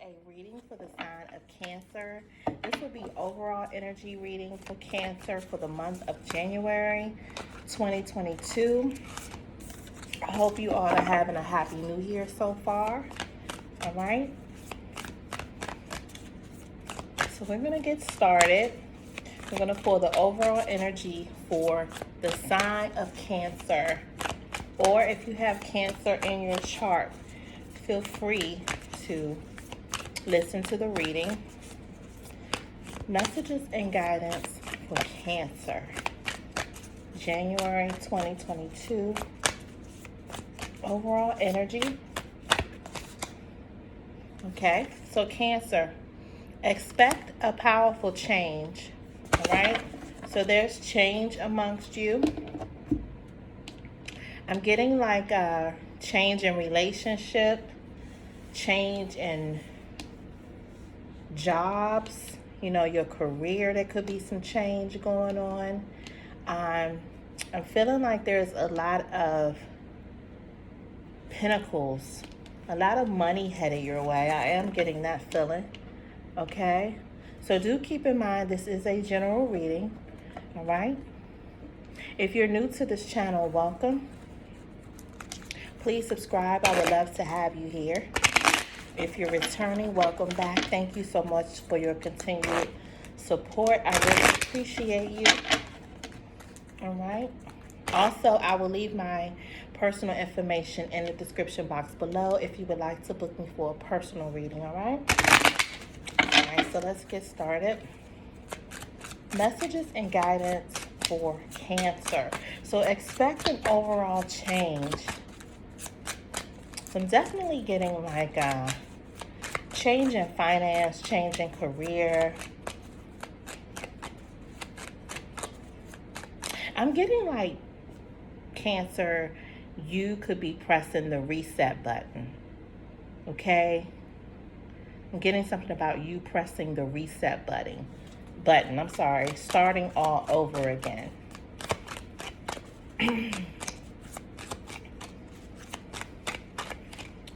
a reading for the sign of Cancer. This will be overall energy reading for Cancer for the month of January 2022. I hope you all are having a happy new year so far. All right. So we're going to get started. We're going to pull the overall energy for the sign of Cancer. Or if you have Cancer in your chart, feel free to listen to the reading. Messages and guidance for Cancer. January 2022. Overall energy. Okay, so Cancer, expect a powerful change. All right, so there's change amongst you. I'm getting like a change in relationship, change in jobs, you know, your career. There could be some change going on. I'm feeling like there's a lot of Pentacles, a lot of money headed your way. I am getting that feeling. Okay, so do keep in mind this is a general reading. All right, if you're new to this channel, welcome. Please subscribe. I would love to have you here. If you're returning, welcome back. Thank you so much for your continued support. I really appreciate you. All right. Also, I will leave my personal information in the description box below if you would like to book me for a personal reading. All right. All right. So let's get started. Messages and guidance for Cancer. So expect an overall change. I'm definitely getting like a change in finance, change in career. I'm getting like Cancer, you could be pressing the reset button. Okay? I'm getting something about you pressing the reset button. I'm sorry, starting all over again.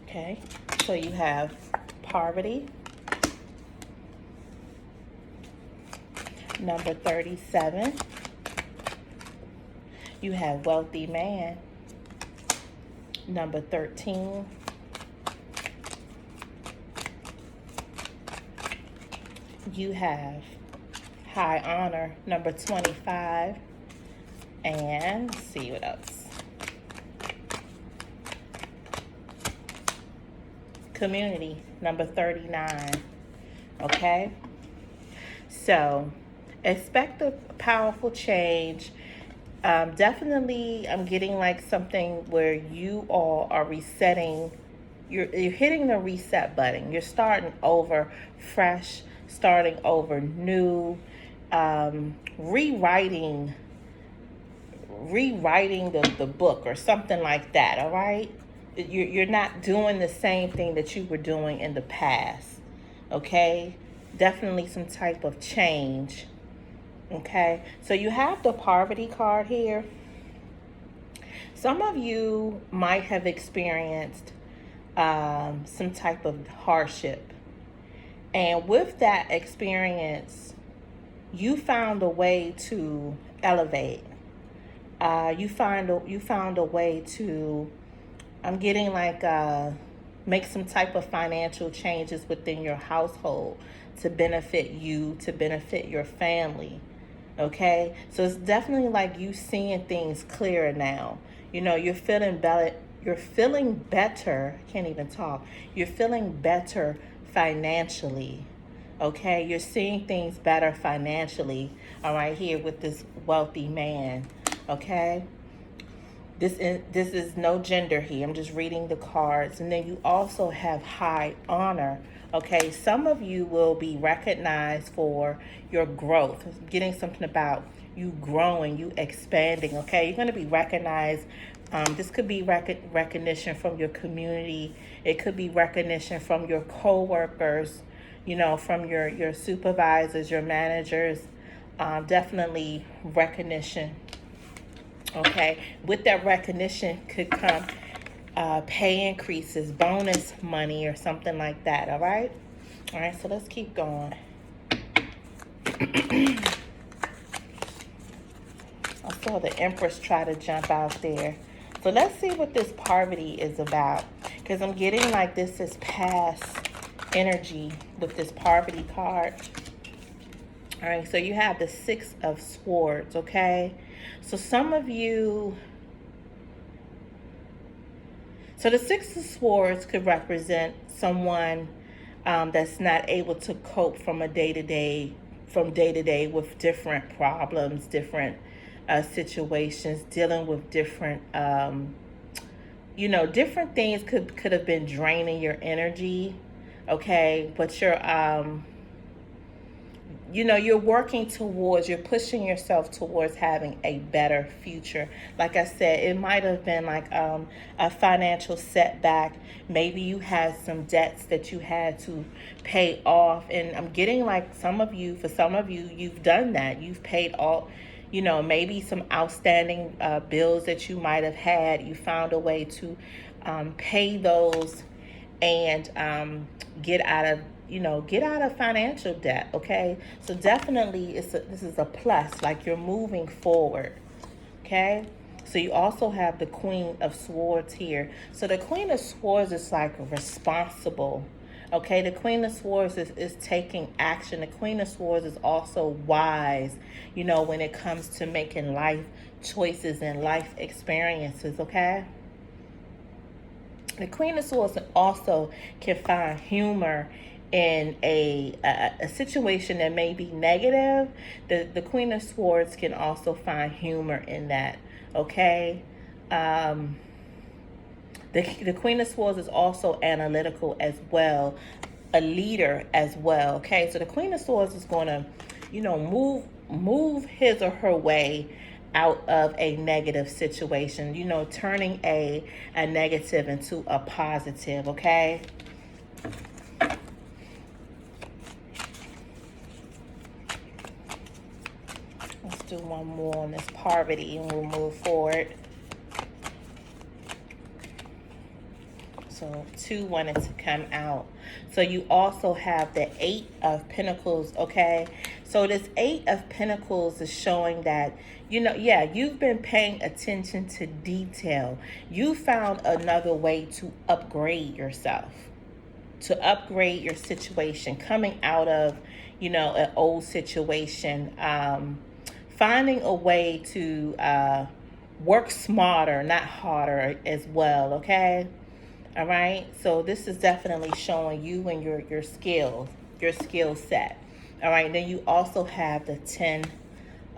Okay, so you have poverty, number 37. You have wealthy man, number 13. You have high honor, number 25. And let's see what else. Community, number 39. Okay, so expect a powerful change. Definitely I'm getting like something where you all are resetting. You're hitting the reset button. You're starting over fresh, starting over new, rewriting the book or something like that. All right, you're not doing the same thing that you were doing in the past. Okay, definitely some type of change. Okay, so you have the poverty card here. Some of you might have experienced some type of hardship, and with that experience, you found a way to elevate. You found a way to, I'm getting like make some type of financial changes within your household to benefit you, to benefit your family. Okay, so it's definitely like you seeing things clearer now. You know, you're feeling better. You're feeling better. I can't even talk. You're feeling better financially. Okay, you're seeing things better financially. All right, here with this wealthy man. Okay, this is no gender here. I'm just reading the cards, and then you also have high honor. Okay, some of you will be recognized for your growth. Getting something about you growing, you expanding. Okay, you're going to be recognized. This could be recognition from your community. It could be recognition from your co-workers, you know, from your supervisors, your managers. Definitely recognition. Okay, with that recognition could come pay increases, bonus money, or something like that. All right. All right. So let's keep going. I saw the Empress try to jump out there. So let's see what this poverty is about. Because I'm getting like this is past energy with this poverty card. All right, so you have the Six of Swords, okay? So some of you... So the Six of Swords could represent someone that's not able to cope from day to day with different problems, different situations, dealing with different, different things could have been draining your energy, okay? But you're working towards, you're pushing yourself towards having a better future. Like I said, it might have been like a financial setback. Maybe you had some debts that you had to pay off. And I'm getting like for some of you, you've done that. You've paid all, maybe some outstanding bills that you might have had. You found a way to pay those and get out of financial debt, okay? So definitely this is a plus, like you're moving forward, okay? So you also have the Queen of Swords here. So the Queen of Swords is like responsible, okay? The Queen of Swords is taking action. The Queen of Swords is also wise, when it comes to making life choices and life experiences, okay? The Queen of Swords also can find humor in a situation that may be negative. The Queen of Swords can also find humor in that, okay? The Queen of Swords is also analytical as well, a leader as well, okay? So the Queen of Swords is going to, move his or her way out of a negative situation, turning a negative into a positive, okay? Let's do one more on this poverty and we'll move forward. So 2 wanted to come out. So you also have the 8 of Pentacles, okay? So this 8 of Pentacles is showing that, you've been paying attention to detail. You found another way to upgrade yourself, to upgrade your situation, coming out of, an old situation, finding a way to work smarter, not harder as well, okay? All right, so this is definitely showing you and your skills, your skill set. All right, then you also have the 10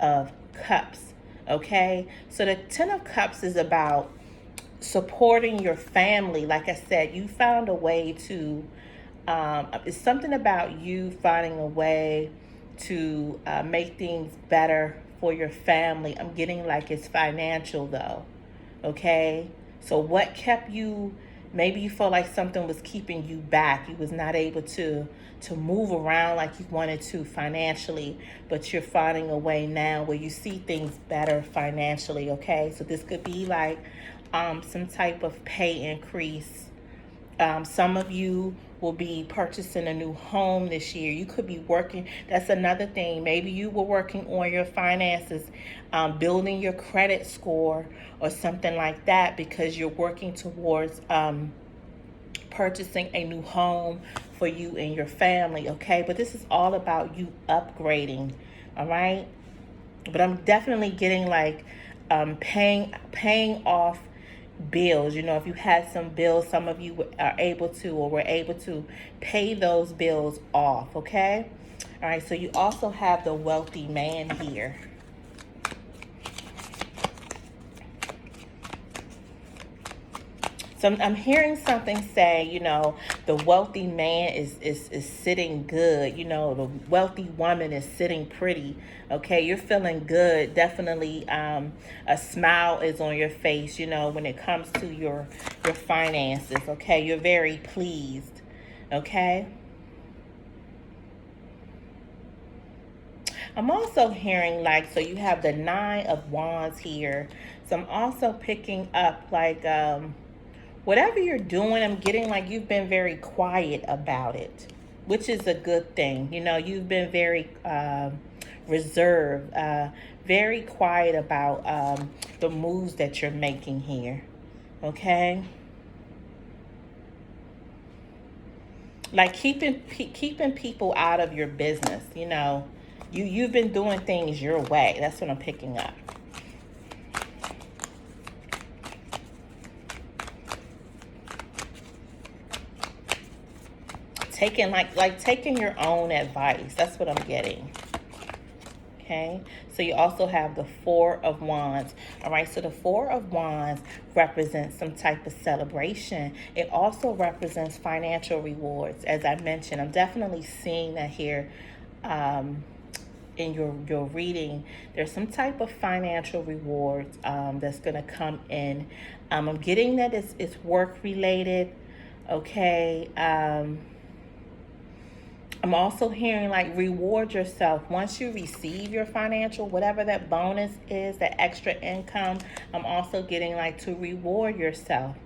of Cups, okay? So the 10 of Cups is about supporting your family. Like I said, you found a way to, it's something about you finding a way to make things better for your family. I'm getting like it's financial though, okay? So what kept you... Maybe you felt like something was keeping you back. You was not able to move around like you wanted to financially, but you're finding a way now where you see things better financially, okay? So this could be like some type of pay increase. Some of you will be purchasing a new home this year. You could be working. That's another thing. Maybe you were working on your finances, building your credit score or something like that, because you're working towards purchasing a new home for you and your family, okay? But this is all about you upgrading, all right? But I'm definitely getting like paying off bills. If you had some bills, some of you are able to or were able to pay those bills off, okay? All right, so you also have the wealthy man here. So I'm hearing something say, the wealthy man is sitting good. The wealthy woman is sitting pretty. Okay, you're feeling good. Definitely a smile is on your face, when it comes to your finances. Okay, you're very pleased. Okay. I'm also hearing so you have the 9 of Wands here. So I'm also picking up whatever you're doing, I'm getting like you've been very quiet about it, which is a good thing. You know, you've been very reserved, very quiet about the moves that you're making here. Okay? Like keeping people out of your business, you know. You've been doing things your way. That's what I'm picking up. Taking taking your own advice. That's what I'm getting. Okay, so you also have the Four of Wands. All right, so the Four of Wands represents some type of celebration. It also represents financial rewards. As I mentioned, I'm definitely seeing that here in your reading. There's some type of financial rewards that's going to come in. I'm getting that it's work related. Okay. I'm also hearing like reward yourself once you receive your financial, whatever that bonus is, that extra income. I'm also getting like to reward yourself.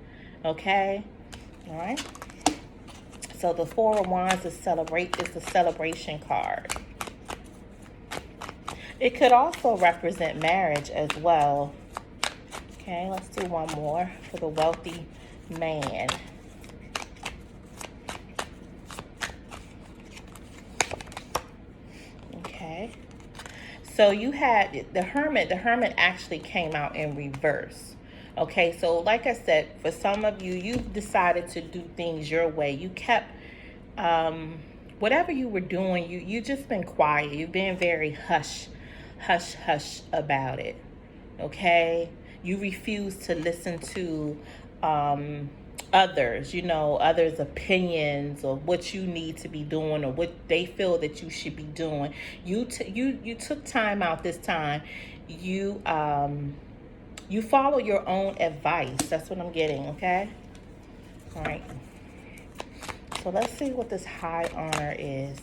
Okay. All right. So the Four of Wands is the celebration card. It could also represent marriage as well. Okay, let's do one more for the wealthy man. Okay. So you had the Hermit. The Hermit actually came out in reverse. Okay, so like I said, for some of you, you've decided to do things your way. You kept whatever you were doing, you just been quiet. You've been very hush about it. Okay, you refuse to listen to others, others' opinions or what you need to be doing or what they feel that you should be doing. You took time out this time. You follow your own advice. That's what I'm getting. Okay. All right. So let's see what this high honor is.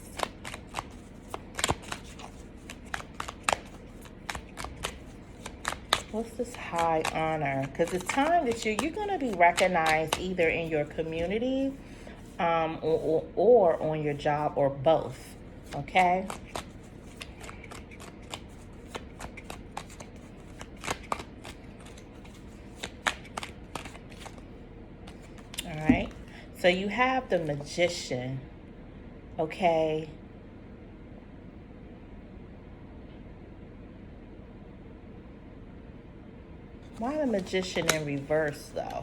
What's this high honor? Because it's time that you're going to be recognized either in your community or on your job or both. Okay? All right. So you have the Magician. Okay? Why the Magician in reverse, though?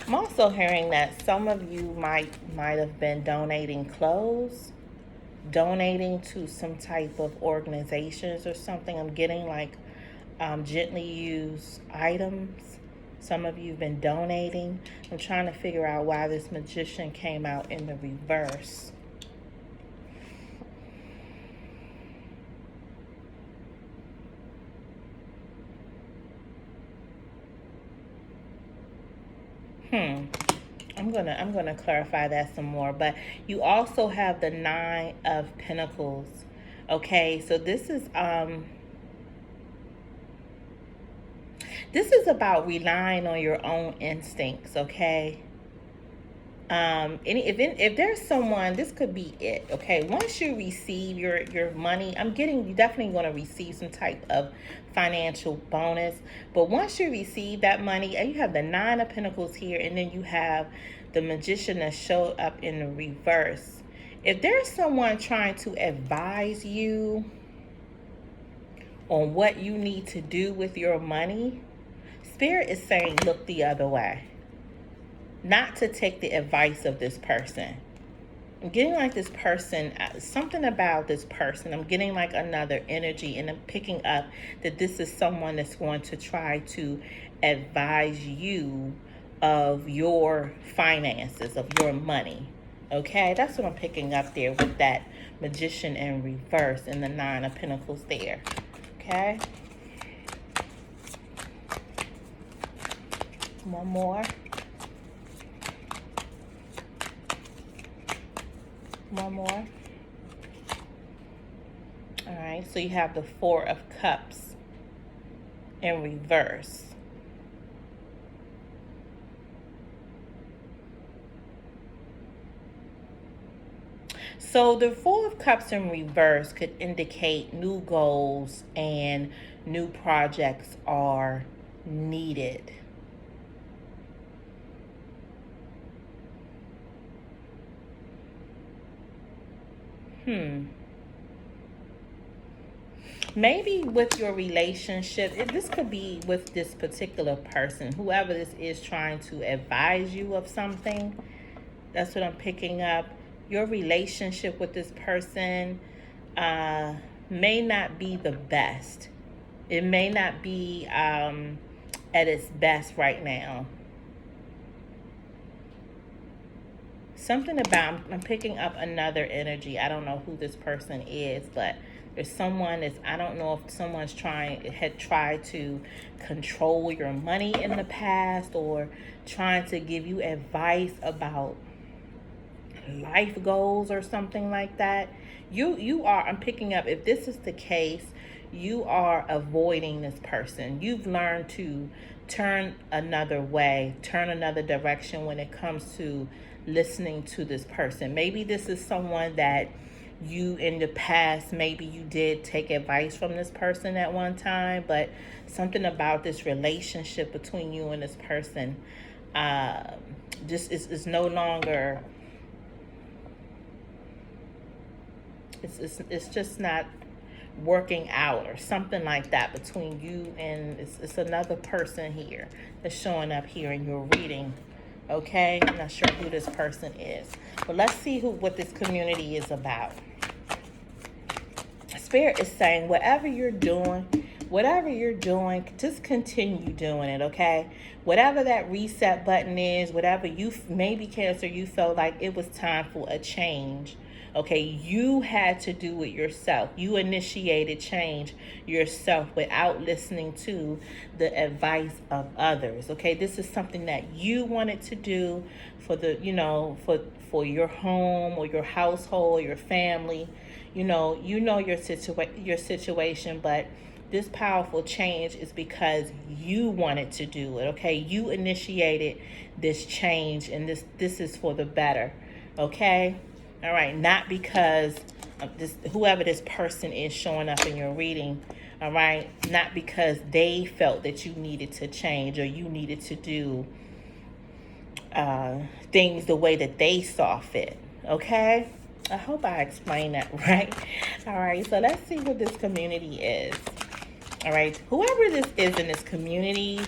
I'm also hearing that some of you might have been donating clothes, donating to some type of organizations or something. I'm getting like gently used items. Some of you have been donating. I'm trying to figure out why this Magician came out in the reverse. I'm gonna clarify that some more. But you also have the Nine of Pentacles. Okay, so this is about relying on your own instincts. Okay. If there's someone, this could be it. Okay, once you receive your money, I'm getting you definitely going to receive some type of financial bonus. But once you receive that money, and you have the Nine of Pentacles here, and then you have the Magician that showed up in the reverse. If there's someone trying to advise you on what you need to do with your money, Spirit is saying look the other way. Not to take the advice of this person. I'm getting like this person, something about this person. I'm getting like another energy, and I'm picking up that this is someone that's going to try to advise you of your finances, of your money. Okay, that's what I'm picking up there with that Magician in reverse and the Nine of Pentacles there. Okay. One more. One more. All right. Okay, so you have the Four of Cups in reverse. So the Four of Cups in reverse could indicate new goals and new projects are needed. Maybe with your relationship, this could be with this particular person, whoever this is trying to advise you of something. That's what I'm picking up. Your relationship with this person may not be the best. It may not be at its best right now. Something about, I'm picking up another energy. I don't know who this person is, but there's someone that's, I don't know if someone's had tried to control your money in the past, or trying to give you advice about life goals or something like that. You are, I'm picking up, if this is the case, you are avoiding this person. You've learned to turn another way, turn another direction when it comes to listening to this person. Maybe this is someone that you, in the past, maybe you did take advice from this person at one time, but something about this relationship between you and this person just is no longer, it's just not working out, or something like that between you and it's another person here that's showing up here in your reading. Okay, I'm not sure who this person is, but let's see what this community is about. Spirit is saying whatever you're doing, just continue doing it. Okay, whatever that reset button is, whatever you, maybe Cancer, you felt like it was time for a change. Okay, you had to do it yourself. You initiated change yourself without listening to the advice of others. Okay, this is something that you wanted to do for the, for your home or your household, your family. Your situation, but this powerful change is because you wanted to do it. Okay, you initiated this change, and this is for the better. Okay. All right, not because of whoever this person is showing up in your reading, all right? Not because they felt that you needed to change, or you needed to do things the way that they saw fit, okay? I hope I explained that right. All right, so let's see what this community is. All right, whoever this is in this community,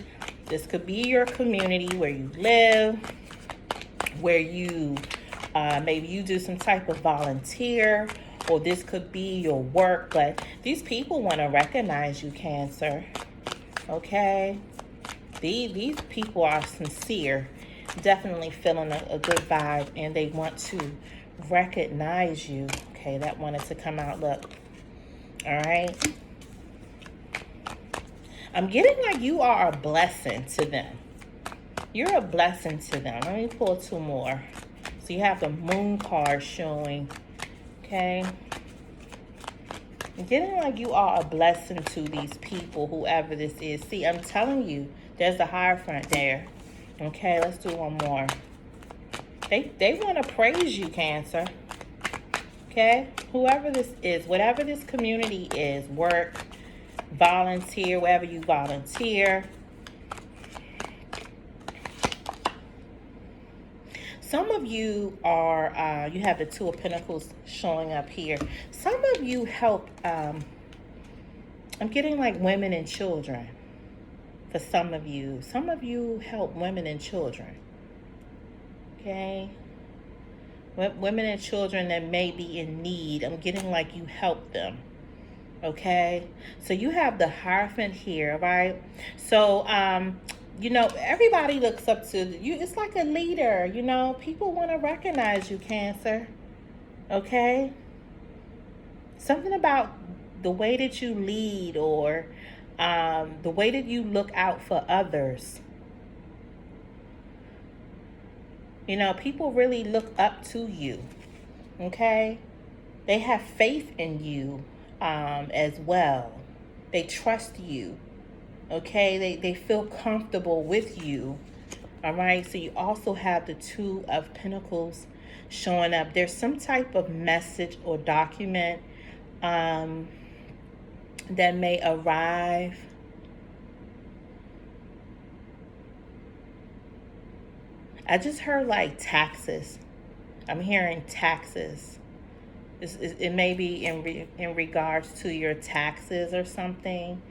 this could be your community where you live, where you maybe you do some type of volunteer, or this could be your work, but these people want to recognize you, Cancer. Okay, these people are sincere, definitely feeling a good vibe, and they want to recognize you. Okay, that wanted to come out. Look, all right, I'm getting like you are a blessing to them. You're a blessing to them. Let me pull two more. So you have the Moon card showing, okay? I'm getting like you are a blessing to these people, whoever this is. See, I'm telling you, there's the Hierophant there. Okay, let's do one more. They want to praise you, Cancer. Okay? Whoever this is, whatever this community is, work, volunteer, wherever you volunteer. Some of you are, you have the Two of Pentacles showing up here. Some of you help, I'm getting like women and children for some of you. Some of you help women and children, okay? Women and children that may be in need. I'm getting like you help them, okay? So you have the Hierophant here, right? So, everybody looks up to you. It's like a leader, people want to recognize you, Cancer. Okay? Something about the way that you lead, or the way that you look out for others. People really look up to you. Okay? They have faith in you. as well. They trust you. Okay, they feel comfortable with you. All right, so you also have the Two of Pentacles showing up. There's some type of message or document that may arrive. I just heard like taxes. I'm hearing taxes. It may be in regards to your taxes or something.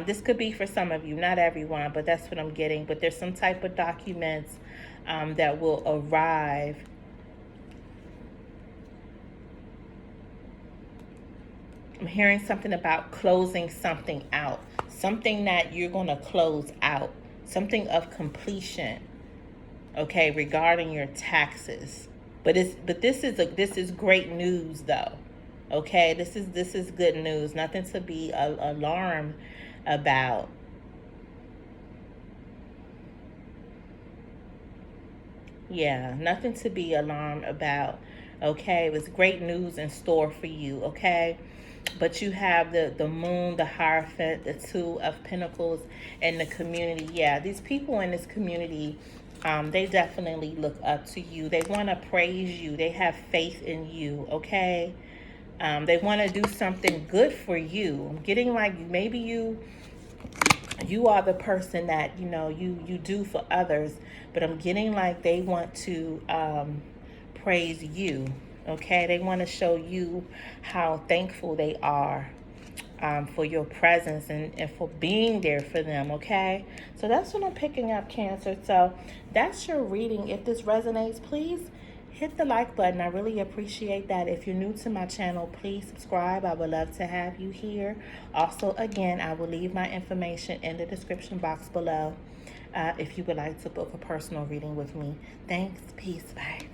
This could be for some of you, not everyone, but that's what I'm getting. But there's some type of documents that will arrive. I'm hearing something about closing something out. Something that you're going to close out. Something of completion. Okay, regarding your taxes. But this is great news though. Okay, this is good news. Nothing to be alarmed about. Yeah, nothing to be alarmed about. Okay, it was great news in store for you. Okay, but you have the moon, the Hierophant, the Two of Pentacles, and the community. Yeah, these people in this community, they definitely look up to you. They want to praise you. They have faith in you. Okay, they want to do something good for you. I'm getting like maybe you are the person that you do for others, but I'm getting like they want to praise you. Okay, they want to show you how thankful they are for your presence and for being there for them. Okay, so that's what I'm picking up, Cancer. So that's your reading. If this resonates, please hit the like button. I really appreciate that. If you're new to my channel, please subscribe. I would love to have you here. Also, again, I will leave my information in the description box below if you would like to book a personal reading with me. Thanks. Peace. Bye.